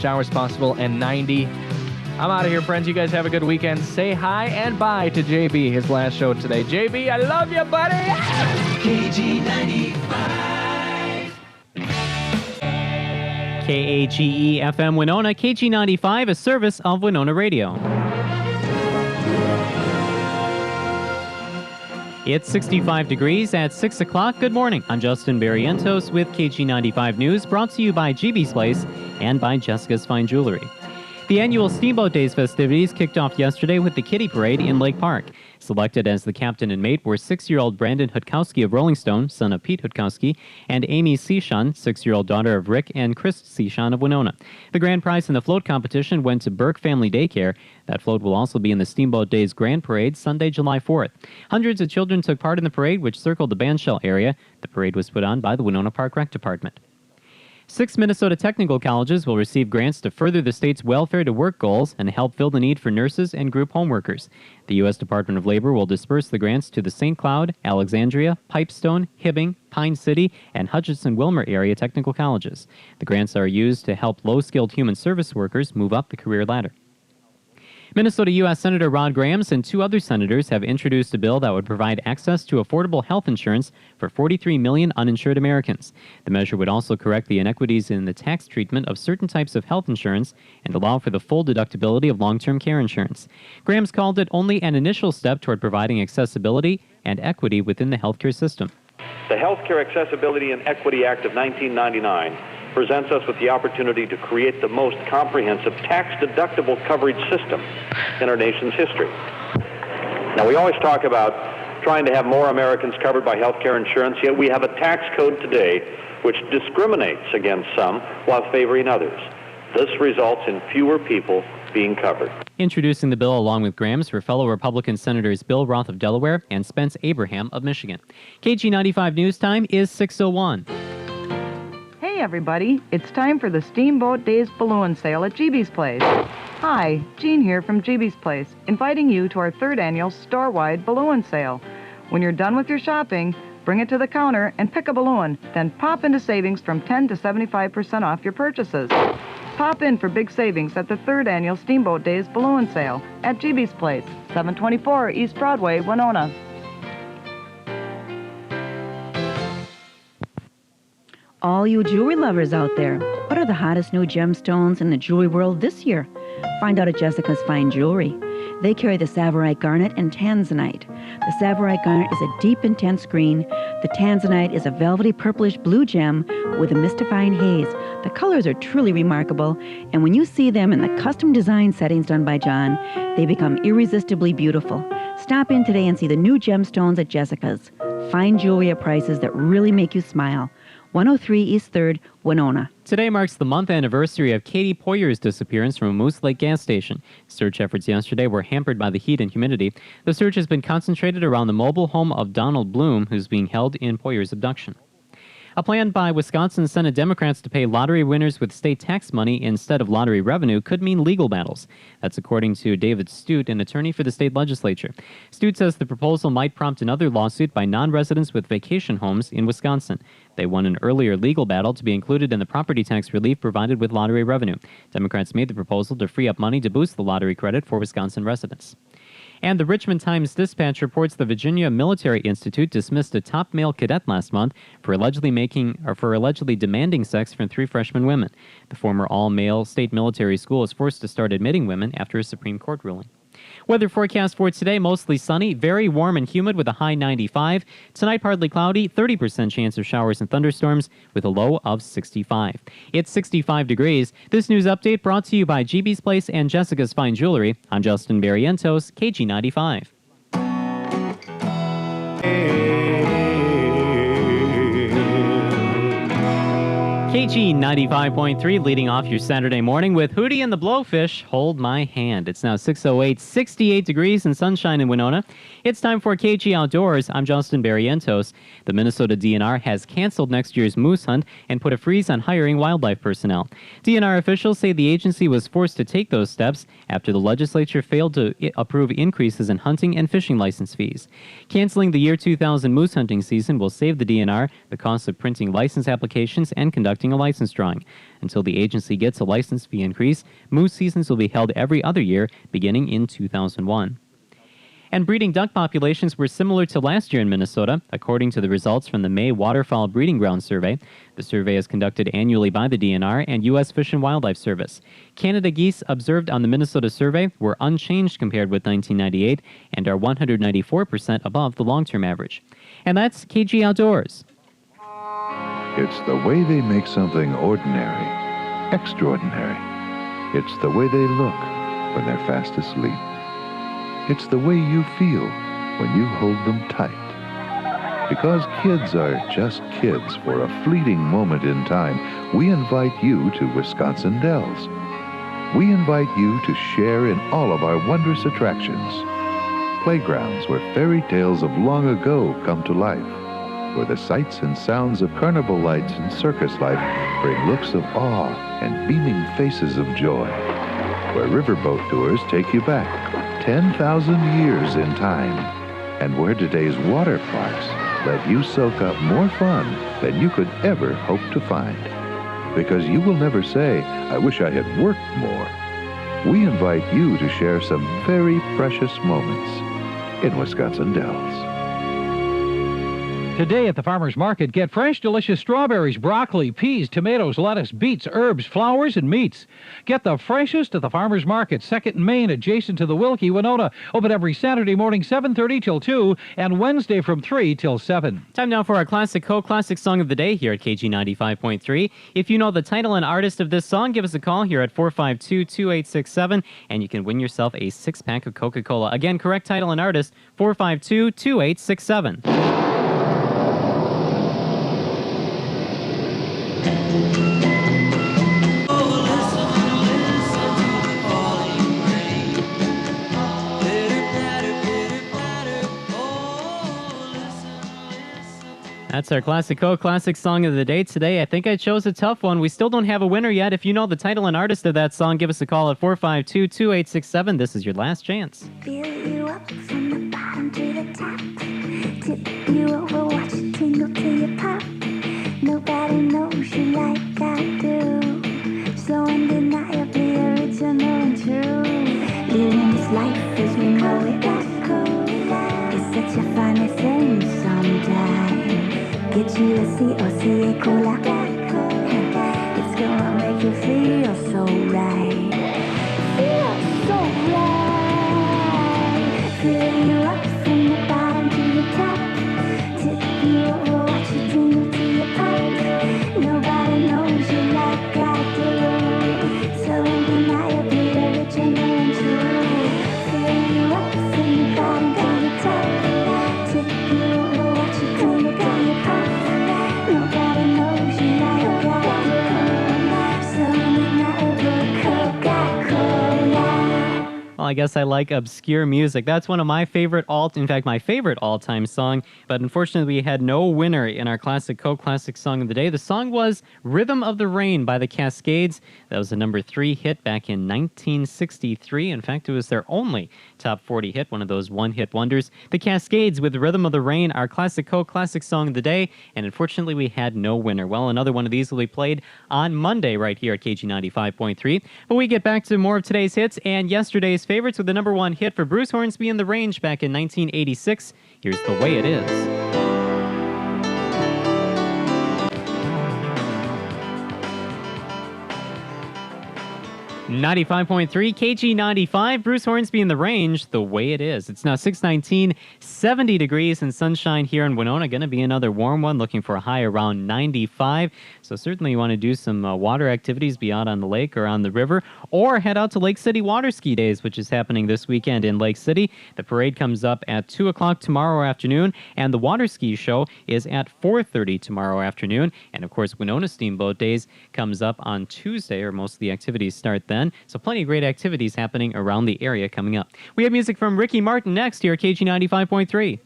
showers possible, and 90. I'm out of here, friends. You guys have a good weekend. Say hi and bye to JB, his last show today. JB, I love you, buddy. KAGE 95. KAGE FM Winona, KAGE 95, a service of Winona Radio. It's 65 degrees at 6 o'clock. Good morning. I'm Justin Barrientos with KAGE 95 News, brought to you by GB's Place and by Jessica's Fine Jewelry. The annual Steamboat Days festivities kicked off yesterday with the Kitty Parade in Lake Park. Selected as the captain and mate were 6-year-old Brandon Hutkowski of Rolling Stone, son of Pete Hutkowski, and Amy Seashon, 6-year-old daughter of Rick and Chris Seashon of Winona. The grand prize in the float competition went to Burke Family Daycare. That float will also be in the Steamboat Days Grand Parade Sunday, July 4th. Hundreds of children took part in the parade, which circled the bandshell area. The parade was put on by the Winona Park Rec Department. 6 Minnesota technical colleges will receive grants to further the state's welfare-to-work goals and help fill the need for nurses and group home workers. The U.S. Department of Labor will disperse the grants to the St. Cloud, Alexandria, Pipestone, Hibbing, Pine City, and Hutchinson-Wilmer area technical colleges. The grants are used to help low-skilled human service workers move up the career ladder. Minnesota U.S. Senator Rod Grams and 2 other senators have introduced a bill that would provide access to affordable health insurance for 43 million uninsured Americans. The measure would also correct the inequities in the tax treatment of certain types of health insurance and allow for the full deductibility of long-term care insurance. Grams called it only an initial step toward providing accessibility and equity within the healthcare system. The Healthcare Accessibility and Equity Act of 1999 presents us with the opportunity to create the most comprehensive tax-deductible coverage system in our nation's history. Now, we always talk about trying to have more Americans covered by health care insurance, yet we have a tax code today which discriminates against some while favoring others. This results in fewer people being covered. Introducing the bill along with Grams were fellow Republican Senators Bill Roth of Delaware and Spence Abraham of Michigan. KAGE 95 News Time is 6:01. Hey everybody, it's time for the Steamboat Days balloon sale at GB's Place. Hi, Jean here from GB's Place, inviting you to our 3rd annual store-wide balloon sale. When you're done with your shopping, bring it to the counter and pick a balloon, then pop into savings from 10 to 75% off your purchases. Pop in for big savings at the 3rd annual Steamboat Days balloon sale at GB's Place, 724 East Broadway, Winona. All you jewelry lovers out there, what are the hottest new gemstones in the jewelry world this year? Find out at Jessica's Fine Jewelry. They carry the Tsavorite Garnet and Tanzanite. The Tsavorite Garnet is a deep, intense green. The Tanzanite is a velvety purplish blue gem with a mystifying haze. The colors are truly remarkable, and when you see them in the custom design settings done by John, they become irresistibly beautiful. Stop in today and see the new gemstones at Jessica's. Fine jewelry at prices that really make you smile. 103 East 3rd, Winona. Today marks the month anniversary of Katie Poyer's disappearance from a Moose Lake gas station. Search efforts yesterday were hampered by the heat and humidity. The search has been concentrated around the mobile home of Donald Bloom, who's being held in Poyer's abduction. A plan by Wisconsin Senate Democrats to pay lottery winners with state tax money instead of lottery revenue could mean legal battles. That's according to David Stute, an attorney for the state legislature. Stute says the proposal might prompt another lawsuit by non-residents with vacation homes in Wisconsin. They won an earlier legal battle to be included in the property tax relief provided with lottery revenue. Democrats made the proposal to free up money to boost the lottery credit for Wisconsin residents. And the Richmond Times-Dispatch reports the Virginia Military Institute dismissed a top male cadet last month for allegedly demanding sex from 3 freshman women. The former all-male state military school was forced to start admitting women after a Supreme Court ruling. Weather forecast for today, mostly sunny, very warm and humid with a high 95. Tonight, partly cloudy, 30% chance of showers and thunderstorms with a low of 65. It's 65 degrees. This news update brought to you by GB's Place and Jessica's Fine Jewelry. I'm Justin Barrientos, KAGE 95. KAGE 95.3 leading off your Saturday morning with Hootie and the Blowfish, Hold My Hand. It's now 6:08, 68 degrees and sunshine in Winona. It's time for KAGE Outdoors. I'm Justin Barrientos. The Minnesota DNR has canceled next year's moose hunt and put a freeze on hiring wildlife personnel. DNR officials say the agency was forced to take those steps after the legislature failed to approve increases in hunting and fishing license fees. Canceling the year 2000 moose hunting season will save the DNR the cost of printing license applications and conducting a license drawing. Until the agency gets a license fee increase, moose seasons will be held every other year, beginning in 2001. And breeding duck populations were similar to last year in Minnesota, according to the results from the May Waterfowl Breeding Ground Survey. The survey is conducted annually by the DNR and U.S. Fish and Wildlife Service. Canada geese observed on the Minnesota survey were unchanged compared with 1998 and are 194% above the long-term average. And that's KG Outdoors. It's the way they make something ordinary extraordinary. It's the way they look when they're fast asleep. It's the way you feel when you hold them tight. Because kids are just kids for a fleeting moment in time, we invite you to Wisconsin Dells. We invite you to share in all of our wondrous attractions. Playgrounds where fairy tales of long ago come to life, where the sights and sounds of carnival lights and circus life bring looks of awe and beaming faces of joy, where riverboat tours take you back 10,000 years in time, and where today's water parks let you soak up more fun than you could ever hope to find. Because you will never say, I wish I had worked more. We invite you to share some very precious moments in Wisconsin Dells. Today at the farmer's market, get fresh, delicious strawberries, broccoli, peas, tomatoes, lettuce, beets, herbs, flowers, and meats. Get the freshest at the farmer's market, 2nd and Main, adjacent to the Wilkie, Winona. Open every Saturday morning, 7:30 till 2, and Wednesday from 3 till 7. Time now for our Classic Song of the Day here at KG 95.3. If you know the title and artist of this song, give us a call here at 452-2867, and you can win yourself a 6-pack of Coca-Cola. Again, correct title and artist, 452-2867. That's our Classic Song of the Day today. I think I chose a tough one. We still don't have a winner yet. If you know the title and artist of that song, give us a call at 452-2867. This is your last chance. Fill you up from the bottom to the top. Tip you over, watch it tingle till you pop. Nobody knows you like I do. So undeniably original and true. Living this life as we know it, it's such a funny thing sometimes. Get you a C-O-C-A cola. It's gonna make you feel so right. Feel so right. Fill you up from the bottom to the top. Tip you over, watch you tingle till you pop. Nobody knows you like I do. So undeniably original and true. Fill you up from the bottom to the top. Tip you over, watch you tingle till you pop. Nobody knows you like I do. So undeniably Coca-Cola. Well, I guess I like obscure music. That's one of my favorite my favorite all-time song, but unfortunately we had no winner in our Classic Song of the Day. The song was Rhythm of the Rain by the Cascades. That was a number 3 hit back in 1963. In fact, it was their only top 40 hit, one of those one-hit wonders. The Cascades with Rhythm of the Rain, our Classic Song of the Day, and unfortunately we had no winner. Well, another one of these will be played on Monday right here at KG 95.3. But we get back to more of today's hits and yesterday's favorites with the number 1 hit for Bruce Hornsby and the Range back in 1986. Here's The Way It Is. 95.3 KG 95, Bruce Hornsby in the Range, The Way It Is. It's now 6:19, 70 degrees and sunshine here in Winona. Going to be another warm one, looking for a high around 95. So certainly you want to do some water activities, be out on the lake or on the river, or head out to Lake City Water Ski Days, which is happening this weekend in Lake City. The parade comes up at 2 o'clock tomorrow afternoon, and the water ski show is at 4:30 tomorrow afternoon. And of course, Winona Steamboat Days comes up on Tuesday, or most of the activities start then. So plenty of great activities happening around the area coming up. We have music from Ricky Martin next here at KG 95.3.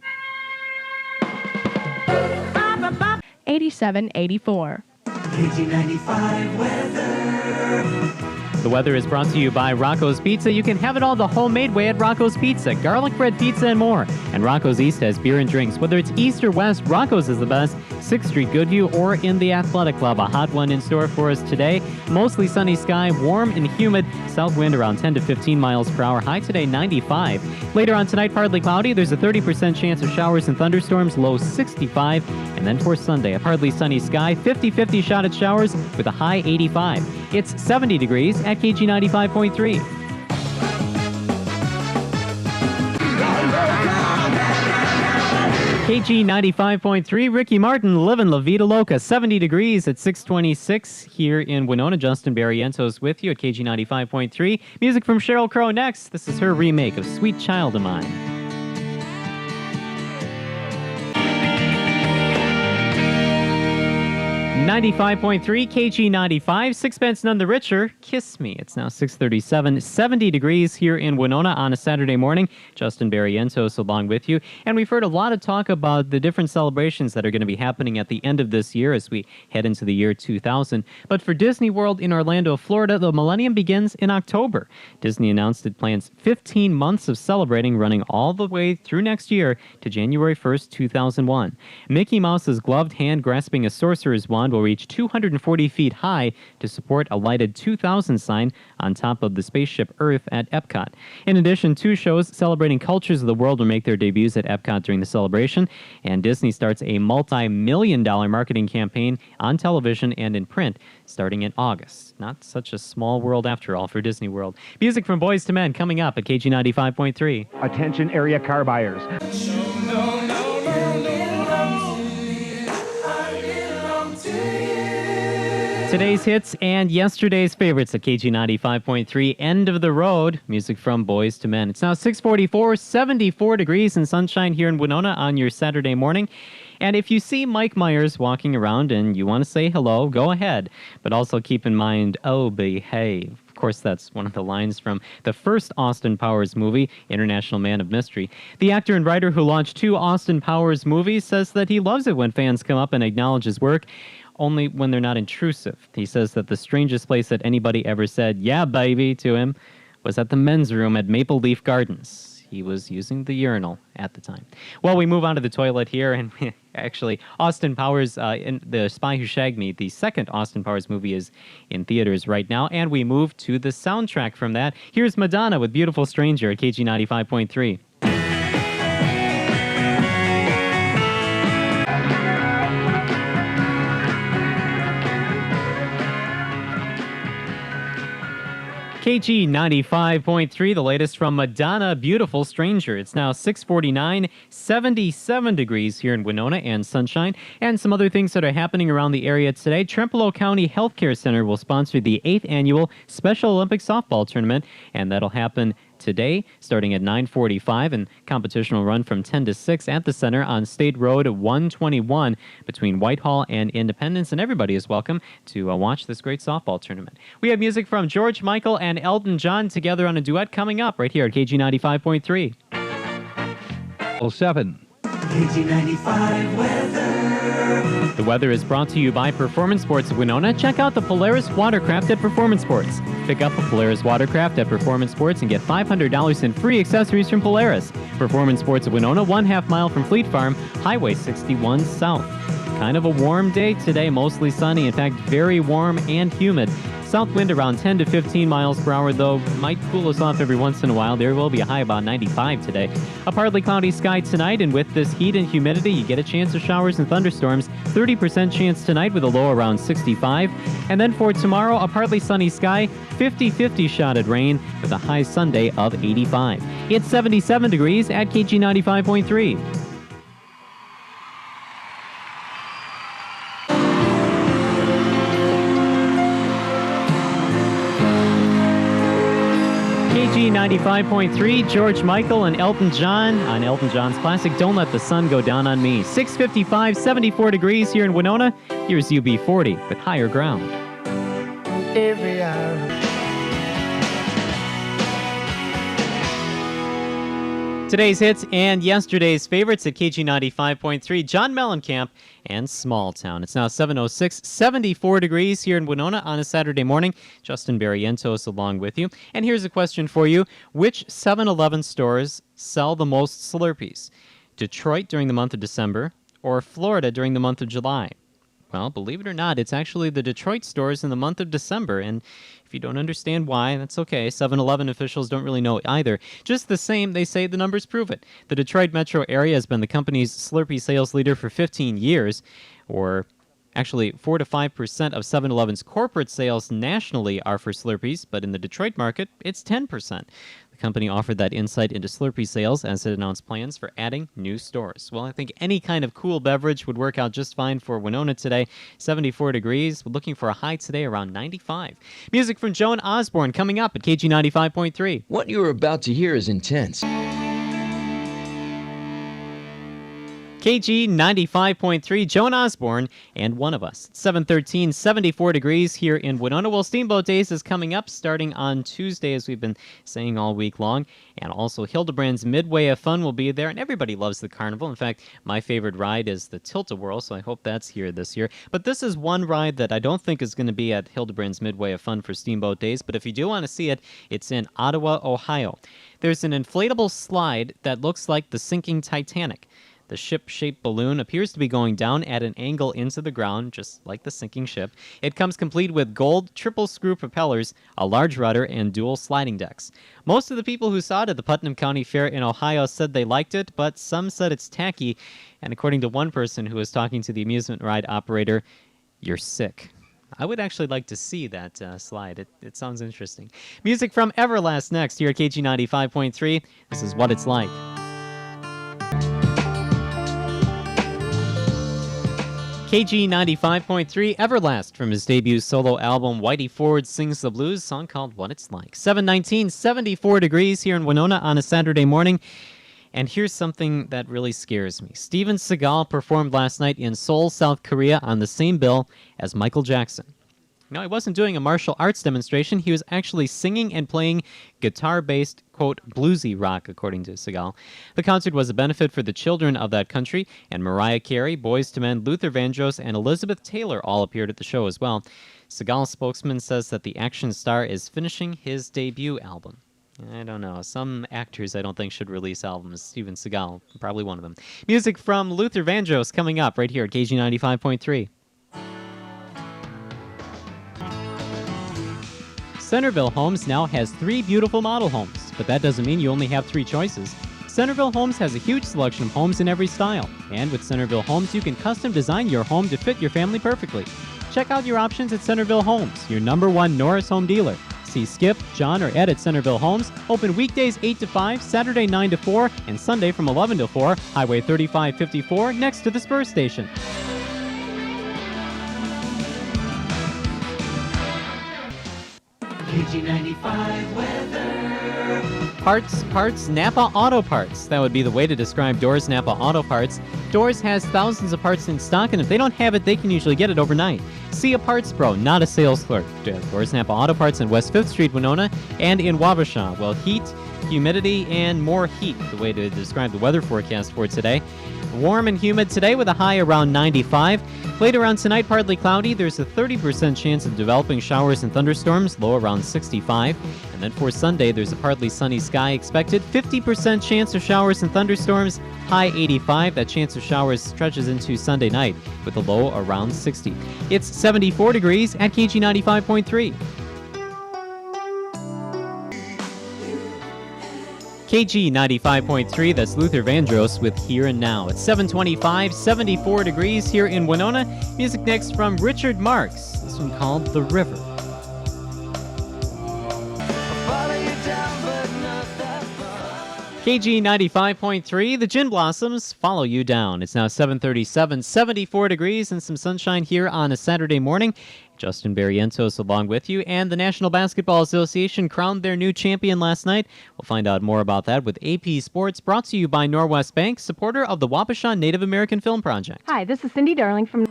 87-84. KG 95 weather. The weather is brought to you by Rocco's Pizza. You can have it all the homemade way at Rocco's Pizza. Garlic bread pizza and more. And Rocco's East has beer and drinks. Whether it's East or West, Rocco's is the best. 6th Street, Goodview, or in the Athletic Club. A hot one in store for us today. Mostly sunny sky, warm and humid. South wind around 10 to 15 miles per hour. High today, 95. Later on tonight, partly cloudy. There's a 30% chance of showers and thunderstorms, low 65. And then for Sunday, a partly sunny sky, 50-50 shot at showers with a high 85. It's 70 degrees at KG 95.3. KG 95.3, Ricky Martin, Livin' La Vida Loca, 70 degrees at 626 here in Winona. Justin Barrientos with you at KG 95.3. Music from Sheryl Crow next. This is her remake of Sweet Child of Mine. 95.3 KG 95, Sixpence None the Richer, Kiss Me. It's now 6:37, 70 degrees here in Winona on a Saturday morning. Justin Barrientos along with you. And we've heard a lot of talk about the different celebrations that are going to be happening at the end of this year as we head into the year 2000. But for Disney World in Orlando, Florida, the millennium begins in October. Disney announced it plans 15 months of celebrating, running all the way through next year to January 1st, 2001. Mickey Mouse's gloved hand grasping a sorcerer's wand will reach 240 feet high to support a lighted 2000 sign on top of the spaceship Earth at Epcot. In addition, 2 shows celebrating cultures of the world will make their debuts at Epcot during the celebration, and Disney starts a multi-million-dollar marketing campaign on television and in print starting in August. Not such a small world after all for Disney World. Music from Boys to Men coming up at KG 95.3. Attention area car buyers. Today's hits and yesterday's favorites at KG 95.3. End of the road. Music from Boys to Men. It's now 6:44, 74 degrees and sunshine here in Winona on your Saturday morning. And if you see Mike Myers walking around and you want to say hello, go ahead. But also keep in mind, oh, behave. Of course, that's one of the lines from the first Austin Powers movie, International Man of Mystery. The actor and writer who launched 2 Austin Powers movies says that he loves it when fans come up and acknowledge his work, only when they're not intrusive. He says that the strangest place that anybody ever said, "Yeah, baby," to him was at the men's room at Maple Leaf Gardens. He was using the urinal at the time. Well, we move on to the toilet here, and actually, Austin Powers, in The Spy Who Shagged Me, the second Austin Powers movie, is in theaters right now, and we move to the soundtrack from that. Here's Madonna with Beautiful Stranger at KG 95.3. KG 95.3, the latest from Madonna, Beautiful Stranger. It's now 6:49, 77 degrees here in Winona and sunshine. And some other things that are happening around the area today. Trempealeau County Healthcare Center will sponsor the 8th annual Special Olympic Softball Tournament, and that'll happen today, starting at 9:45, and competition will run from 10 to 6 at the center on State Road 121 between Whitehall and Independence, and everybody is welcome to watch this great softball tournament. We have music from George Michael and Elton John together on a duet coming up right here at KG 95.3. 07. KG 95 weather. The weather is brought to you by Performance Sports of Winona. Check out the Polaris Watercraft at Performance Sports. Pick up a Polaris Watercraft at Performance Sports and get $500 in free accessories from Polaris. Performance Sports of Winona, 1/2 mile from Fleet Farm, Highway 61 South. Kind of a warm day today, mostly sunny. In fact, very warm and humid. South wind around 10 to 15 miles per hour, though might cool us off every once in a while. There will be a high about 95 today. A partly cloudy sky tonight, and with this heat and humidity, you get a chance of showers and thunderstorms. 30% chance tonight with a low around 65. And then for tomorrow, a partly sunny sky, 50-50 shot at rain with a high Sunday of 85. It's 77 degrees at KG 95.3. KG 95.3, George Michael and Elton John on Elton John's classic Don't Let the Sun Go Down on Me. 6:55, 74 degrees here in Winona. Here's UB40 with Higher Ground. Every hour. Today's hits and yesterday's favorites at KG 95.3, John Mellencamp and Small Town. It's now 7:06, 74 degrees here in Winona on a Saturday morning. Justin Barrientos along with you. And here's a question for you. Which 7-Eleven stores sell the most Slurpees? Detroit during the month of December, or Florida during the month of July? Well, believe it or not, it's actually the Detroit stores in the month of December, and if you don't understand why, that's okay. 7-Eleven officials don't really know either. Just the same, they say the numbers prove it. The Detroit metro area has been the company's Slurpee sales leader for 15 years, or actually 4 to 5% of 7-Eleven's corporate sales nationally are for Slurpees, but in the Detroit market, it's 10%. The company offered that insight into Slurpee sales as it announced plans for adding new stores. Well, I think any kind of cool beverage would work out just fine for Winona today. 74 degrees. We're looking for a high today around 95. Music from Joan Osborne coming up at KG 95.3. What you are about to hear is intense. KG 95.3, Joan Osborne, and One of Us. 7:13, 74 degrees here in Winona. Well, Steamboat Days is coming up starting on Tuesday, as we've been saying all week long. And also, Hildebrand's Midway of Fun will be there, and everybody loves the carnival. In fact, my favorite ride is the Tilt-A-Whirl, so I hope that's here this year. But this is one ride that I don't think is going to be at Hildebrand's Midway of Fun for Steamboat Days, but if you do want to see it, it's in Ottawa, Ohio. There's an inflatable slide that looks like the sinking Titanic. The ship-shaped balloon appears to be going down at an angle into the ground, just like the sinking ship. It comes complete with gold triple-screw propellers, a large rudder, and dual sliding decks. Most of the people who saw it at the Putnam County Fair in Ohio said they liked it, but some said it's tacky. And according to one person who was talking to the amusement ride operator, "You're sick." I would actually like to see that slide. It sounds interesting. Music from Everlast next here at KG 95.3. This is What It's Like. KG 95.3, Everlast from his debut solo album Whitey Ford Sings the Blues, song called What It's Like. 7:19, 74 degrees here in Winona on a Saturday morning. And here's something that really scares me. Steven Seagal performed last night in Seoul, South Korea on the same bill as Michael Jackson. No, he wasn't doing a martial arts demonstration. He was actually singing and playing guitar-based, quote, bluesy rock, according to Seagal. The concert was a benefit for the children of that country, and Mariah Carey, Boyz II Men, Luther Vandross, and Elizabeth Taylor all appeared at the show as well. Seagal's spokesman says that the action star is finishing his debut album. I don't know. Some actors I don't think should release albums. Steven Seagal, probably one of them. Music from Luther Vandross coming up right here at KG 95.3. Centerville Homes now has 3 beautiful model homes, but that doesn't mean you only have 3 choices. Centerville Homes has a huge selection of homes in every style, and with Centerville Homes, you can custom design your home to fit your family perfectly. Check out your options at Centerville Homes, your #1 Norris home dealer. See Skip, John, or Ed at Centerville Homes, open weekdays 8 to 5, Saturday 9 to 4, and Sunday from 11 to 4, Highway 3554, next to the Spur Station. KG 95 weather. Parts, Napa Auto Parts. That would be the way to describe Doors Napa Auto Parts. Doors has thousands of parts in stock, and if they don't have it, they can usually get it overnight. See a parts pro, not a sales clerk. Doors Napa Auto Parts in West 5th Street, Winona, and in Wabasha. Well, heat, humidity, and more heat, the way to describe the weather forecast for today. Warm and humid today with a high around 95. Later on tonight, partly cloudy. There's a 30% chance of developing showers and thunderstorms, low around 65. And then for Sunday, there's a partly sunny sky expected. 50% chance of showers and thunderstorms, high 85. That chance of showers stretches into Sunday night with a low around 60. It's 74 degrees at KG 95.3. KG 95.3, that's Luther Vandross with Here and Now. It's 7:25, 74 degrees here in Winona. Music next from Richard Marx. This one called The River. KG 95.3, the Gin Blossoms Follow You Down. It's now 7:37, 74 degrees and some sunshine here on a Saturday morning. Justin Barrientos along with you, and the National Basketball Association crowned their new champion last night. We'll find out more about that with AP Sports, brought to you by Norwest Bank, supporter of the Wapashan Native American Film Project. Hi, this is Cindy Darling from...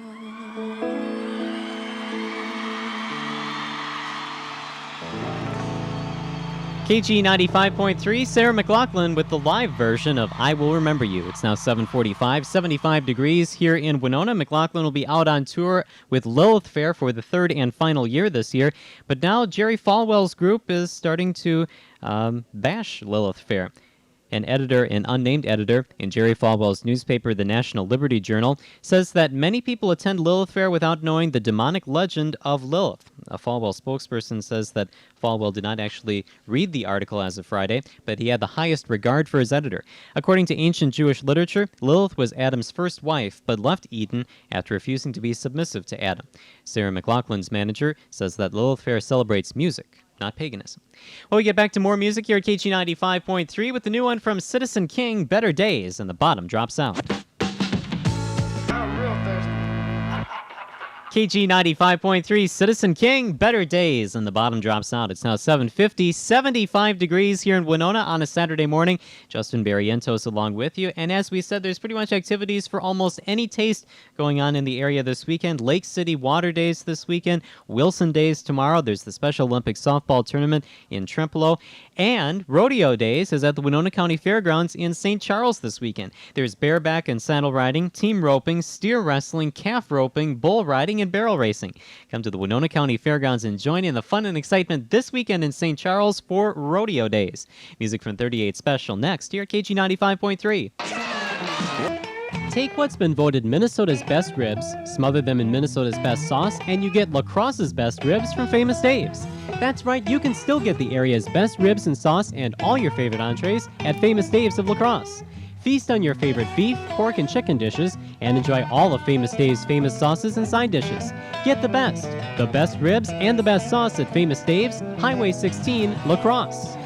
KG 95.3, Sarah McLaughlin with the live version of I Will Remember You. It's now 7:45, 75 degrees here in Winona. McLaughlin will be out on tour with Lilith Fair for the 3rd and final year this year. But now Jerry Falwell's group is starting to bash Lilith Fair. An unnamed editor in Jerry Falwell's newspaper, the National Liberty Journal, says that many people attend Lilith Fair without knowing the demonic legend of Lilith. A Falwell spokesperson says that Falwell did not actually read the article as of Friday, but he had the highest regard for his editor. According to ancient Jewish literature, Lilith was Adam's first wife, but left Eden after refusing to be submissive to Adam. Sarah McLaughlin's manager says that Lilith Fair celebrates music, not paganism. Well, we get back to more music here at KG 95.3 with the new one from Citizen King, Better Days, and the bottom drops out. KG 95.3, Citizen King, Better Days, and the bottom drops out. It's now 7:50, 75 degrees here in Winona on a Saturday morning. Justin Barrientos along with you. And as we said, there's pretty much activities for almost any taste going on in the area this weekend. Lake City Water Days this weekend, Wilson Days tomorrow. There's the Special Olympic Softball Tournament in Trempealeau. And Rodeo Days is at the Winona County Fairgrounds in St. Charles this weekend. There's bareback and saddle riding, team roping, steer wrestling, calf roping, bull riding, and barrel racing. Come to the Winona County Fairgrounds and join in the fun and excitement this weekend in St. Charles for Rodeo Days. Music from 38 Special next here at KG 95.3. Take what's been voted Minnesota's best ribs, smother them in Minnesota's best sauce, and you get La Crosse's best ribs from Famous Dave's. That's right, you can still get the area's best ribs and sauce and all your favorite entrees at Famous Dave's of La Crosse. Feast on your favorite beef, pork, and chicken dishes, and enjoy all of Famous Dave's famous sauces and side dishes. Get the best ribs and the best sauce at Famous Dave's, Highway 16, La Crosse.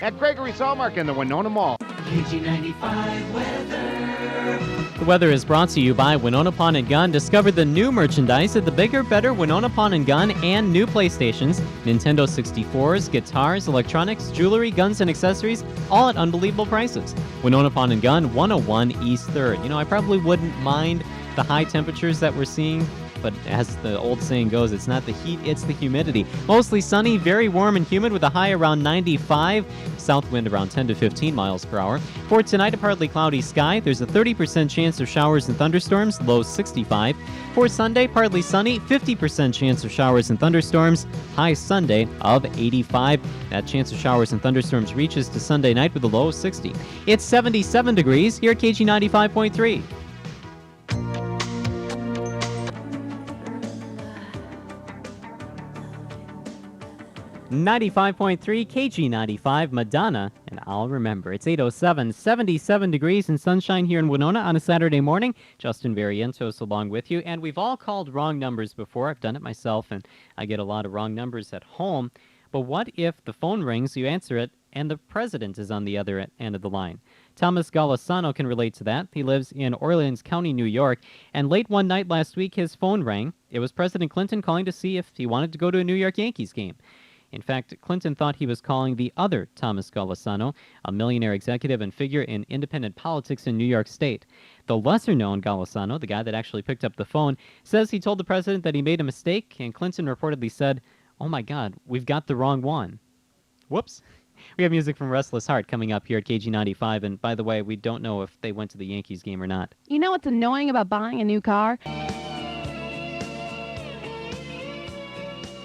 At Gregory's Hallmark in the Winona Mall. KG95 weather. The weather is brought to you by Winona Pawn & Gun. Discover the new merchandise at the bigger, better Winona Pawn & Gun and new PlayStations, Nintendo 64s, guitars, electronics, jewelry, guns, and accessories, all at unbelievable prices. Winona Pawn & Gun, 101 East 3rd. You know, I probably wouldn't mind the high temperatures that we're seeing, but as the old saying goes, it's not the heat, it's the humidity. Mostly sunny, very warm and humid with a high around 95, south wind around 10 to 15 miles per hour. For tonight, a partly cloudy sky. There's a 30% chance of showers and thunderstorms, low 65. For Sunday, partly sunny, 50% chance of showers and thunderstorms, high Sunday of 85. That chance of showers and thunderstorms reaches to Sunday night with a low of 60. It's 77 degrees here at KG 95.3. 95.3 KG 95, Madonna, and I'll remember. It's 8:07, 77 degrees and sunshine here in Winona on a Saturday morning. Justin Barrientos along with you, and we've all called wrong numbers before. I've done it myself, and I get a lot of wrong numbers at home. But what if the phone rings, you answer it, and the president is on the other end of the line? Thomas Golisano can relate to that. He lives in Orleans County, New York, and late one night last week, his phone rang. It was President Clinton calling to see if he wanted to go to a New York Yankees game. In fact, Clinton thought he was calling the other Thomas Golisano, a millionaire executive and figure in independent politics in New York State. The lesser-known Golisano, the guy that actually picked up the phone, says he told the president that he made a mistake, and Clinton reportedly said, "Oh my God, we've got the wrong one." Whoops. We have music from Restless Heart coming up here at KG 95, and by the way, we don't know if they went to the Yankees game or not. You know what's annoying about buying a new car?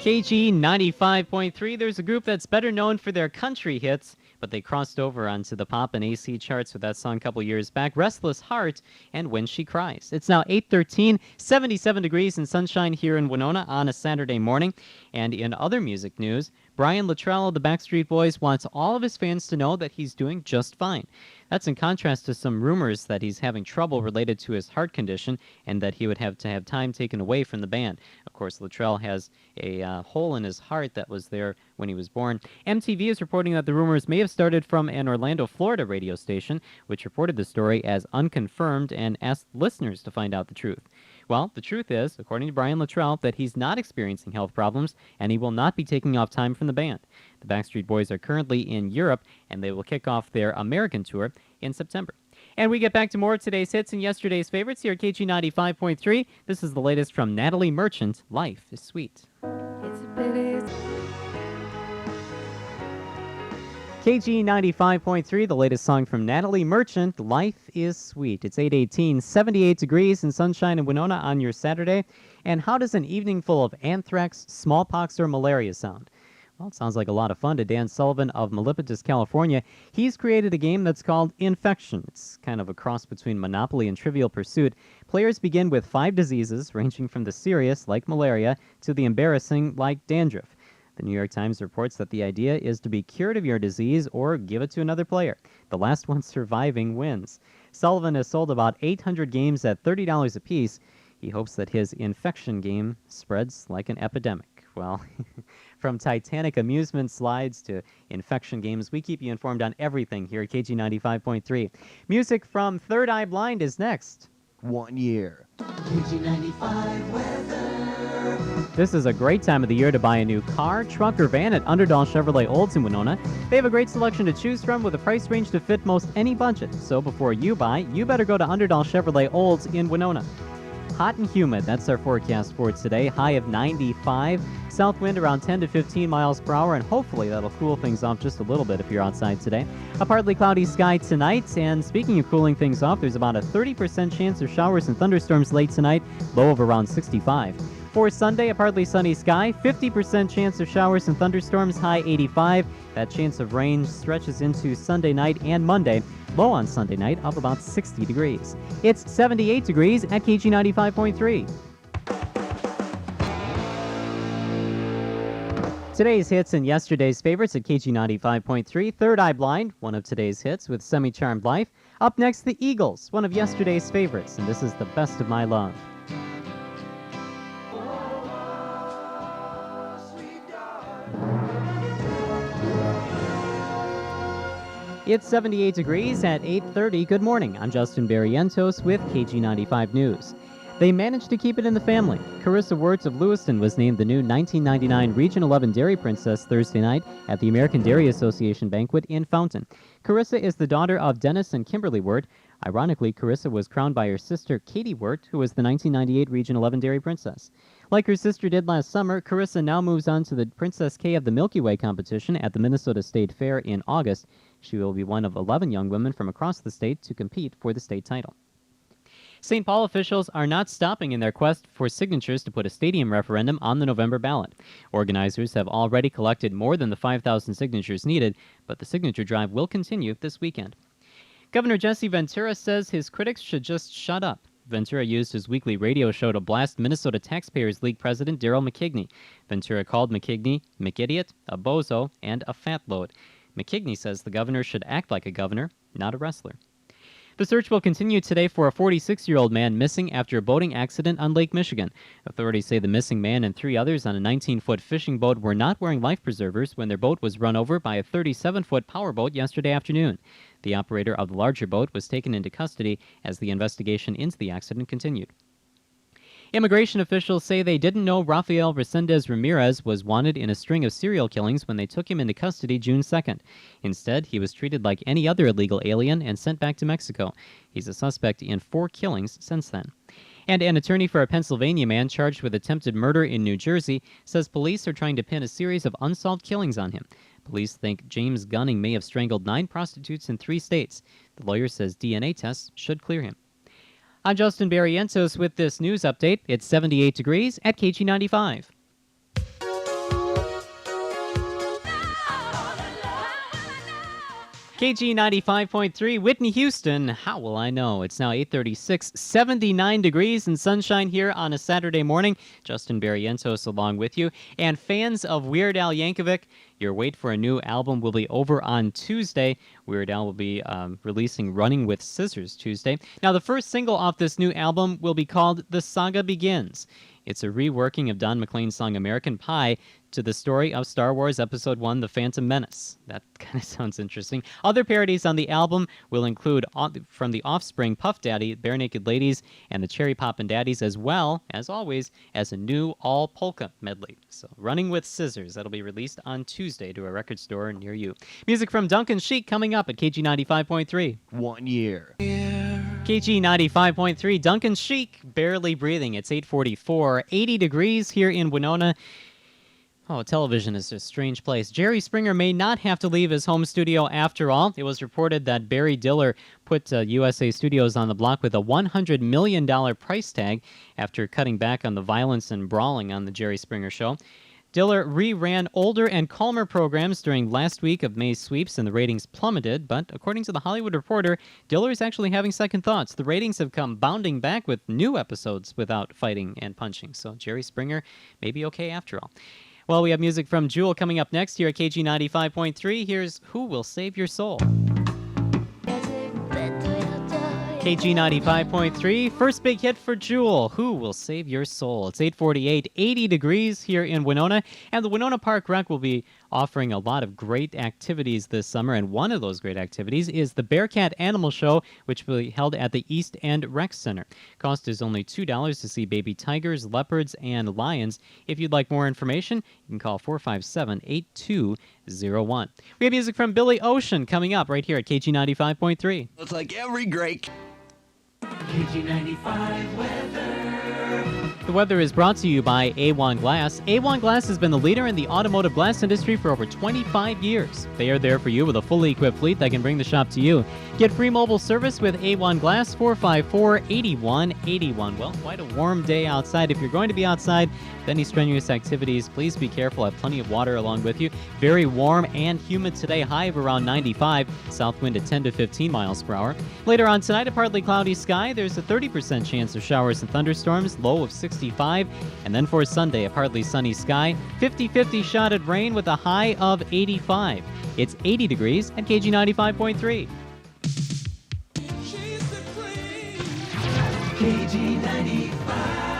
KG 95.3, there's a group that's better known for their country hits, but they crossed over onto the pop and AC charts with that song a couple years back, Restless Heart and When She Cries. It's now 8:13, 77 degrees and sunshine here in Winona on a Saturday morning. And in other music news, Brian Luttrell of the Backstreet Boys wants all of his fans to know that he's doing just fine. That's in contrast to some rumors that he's having trouble related to his heart condition and that he would have to have time taken away from the band. Of course, Luttrell has a hole in his heart that was there when he was born. MTV is reporting that the rumors may have started from an Orlando, Florida radio station, which reported the story as unconfirmed and asked listeners to find out the truth. Well, the truth is, according to Brian Luttrell, that he's not experiencing health problems and he will not be taking off time from the band. The Backstreet Boys are currently in Europe and they will kick off their American tour in September. And we get back to more of today's hits and yesterday's favorites here at KG 95.3. This is the latest from Natalie Merchant, Life is Sweet. It's a pity. KG 95.3, the latest song from Natalie Merchant, Life is Sweet. It's 8:18, 78 degrees and sunshine in Winona on your Saturday. And how does an evening full of anthrax, smallpox, or malaria sound? Well, it sounds like a lot of fun to Dan Sullivan of Milpitas, California. He's created a game that's called Infection. It's kind of a cross between Monopoly and Trivial Pursuit. Players begin with 5 diseases, ranging from the serious, like malaria, to the embarrassing, like dandruff. The New York Times reports that the idea is to be cured of your disease or give it to another player. The last one surviving wins. Sullivan has sold about 800 games at $30 apiece. He hopes that his Infection game spreads like an epidemic. Well, from Titanic amusement slides to Infection games, we keep you informed on everything here at KG 95.3. Music from Third Eye Blind is next. 1 year. KG95 weather. This is a great time of the year to buy a new car, truck, or van at Underdahl Chevrolet Olds in Winona. They have a great selection to choose from with a price range to fit most any budget. So before you buy, you better go to Underdahl Chevrolet Olds in Winona. Hot and humid, that's our forecast for today. High of 95. South wind around 10 to 15 miles per hour, and hopefully that'll cool things off just a little bit if you're outside today. A partly cloudy sky tonight, and speaking of cooling things off, there's about a 30% chance of showers and thunderstorms late tonight, low of around 65. For Sunday, a partly sunny sky, 50% chance of showers and thunderstorms, high 85. That chance of rain stretches into Sunday night and Monday. Low on Sunday night, up about 60 degrees. It's 78 degrees at KG 95.3. Today's hits and yesterday's favorites at KG 95.3. Third Eye Blind, one of today's hits with Semi-Charmed Life. Up next, the Eagles, one of yesterday's favorites, and this is The Best of My Love. It's 78 degrees at 8:30. Good morning. I'm Justin Barrientos with KG95 News. They managed to keep it in the family. Carissa Wirtz of Lewiston was named the new 1999 Region 11 Dairy Princess Thursday night at the American Dairy Association banquet in Fountain. Carissa is the daughter of Dennis and Kimberly Wirt. Ironically, Carissa was crowned by her sister Katie Wirt, who was the 1998 Region 11 Dairy Princess. Like her sister did last summer, Carissa now moves on to the Princess K of the Milky Way competition at the Minnesota State Fair in August. She will be one of 11 young women from across the state to compete for the state title. St. Paul officials are not stopping in their quest for signatures to put a stadium referendum on the November ballot. Organizers have already collected more than the 5,000 signatures needed, but the signature drive will continue this weekend. Governor Jesse Ventura says his critics should just shut up. Ventura used his weekly radio show to blast Minnesota Taxpayers League President Darrell McKigney. Ventura called McKigney McIdiot, a bozo, and a fat load. McKigney says the governor should act like a governor, not a wrestler. The search will continue today for a 46-year-old man missing after a boating accident on Lake Michigan. Authorities say the missing man and 3 others on a 19-foot fishing boat were not wearing life preservers when their boat was run over by a 37-foot powerboat yesterday afternoon. The operator of the larger boat was taken into custody as the investigation into the accident continued. Immigration officials say they didn't know Rafael Resendez Ramirez was wanted in a string of serial killings when they took him into custody June 2nd. Instead, he was treated like any other illegal alien and sent back to Mexico. He's a suspect in 4 killings since then. And an attorney for a Pennsylvania man charged with attempted murder in New Jersey says police are trying to pin a series of unsolved killings on him. Police think James Gunning may have strangled 9 prostitutes in 3 states. The lawyer says DNA tests should clear him. I'm Justin Barrientos with this news update. It's 78 degrees at KG95. KG 95.3, Whitney, Houston. How will I know? It's now 8:36, 79 degrees and sunshine here on a Saturday morning. Justin Barrientos along with you. And fans of Weird Al Yankovic, your wait for a new album will be over on Tuesday. Weird Al will be releasing Running with Scissors Tuesday. Now, the first single off this new album will be called The Saga Begins. It's a reworking of Don McLean's song American Pie to the story of Star Wars Episode 1, The Phantom Menace. That kind of sounds interesting. Other parodies on the album will include from The Offspring, Puff Daddy, Bare Naked Ladies, and the Cherry Poppin' Daddies, as well, as always, as a new all-polka medley. So, Running with Scissors, that'll be released on Tuesday to a record store near you. Music from Duncan Sheik coming up at KG 95.3. 1 year. KG 95.3, Duncan Sheik, Barely Breathing. It's 8:44, 80 degrees here in Winona. Oh, television is a strange place. Jerry Springer may not have to leave his home studio after all. It was reported that Barry Diller put USA Studios on the block with a $100 million price tag after cutting back on the violence and brawling on the Jerry Springer show. Diller reran older and calmer programs during last week of May's sweeps, and the ratings plummeted. But according to The Hollywood Reporter, Diller is actually having second thoughts. The ratings have come bounding back with new episodes without fighting and punching. So Jerry Springer may be okay after all. Well, we have music from Jewel coming up next here at KG 95.3. Here's Who Will Save Your Soul? KG 95.3, first big hit for Jewel, Who Will Save Your Soul? It's 8:48, 80 degrees here in Winona, and the Winona Park Rec will be offering a lot of great activities this summer, and one of those great activities is the Bearcat Animal Show, which will be held at the East End Rec Center. Cost is only $2 to see baby tigers, leopards, and lions. If you'd like more information, you can call 457-8201. We have music from Billy Ocean coming up right here at KG 95.3. It's like every great... KG95 weather. The weather is brought to you by A1 Glass. A1 Glass has been the leader in the automotive glass industry for over 25 years. They are there for you with a fully equipped fleet that can bring the shop to you. Get free mobile service with A1 Glass, 454-8181. Well, quite a warm day outside. If you're going to be outside with any strenuous activities, please be careful. Have plenty of water along with you. Very warm and humid today, high of around 95. South wind at 10 to 15 miles per hour. Later on tonight, a partly cloudy sky. There's a 30% chance of showers and thunderstorms, low of 65. And then for Sunday, a partly sunny sky, 50-50 shot at rain with a high of 85. It's 80 degrees at KG 95.3. KG95.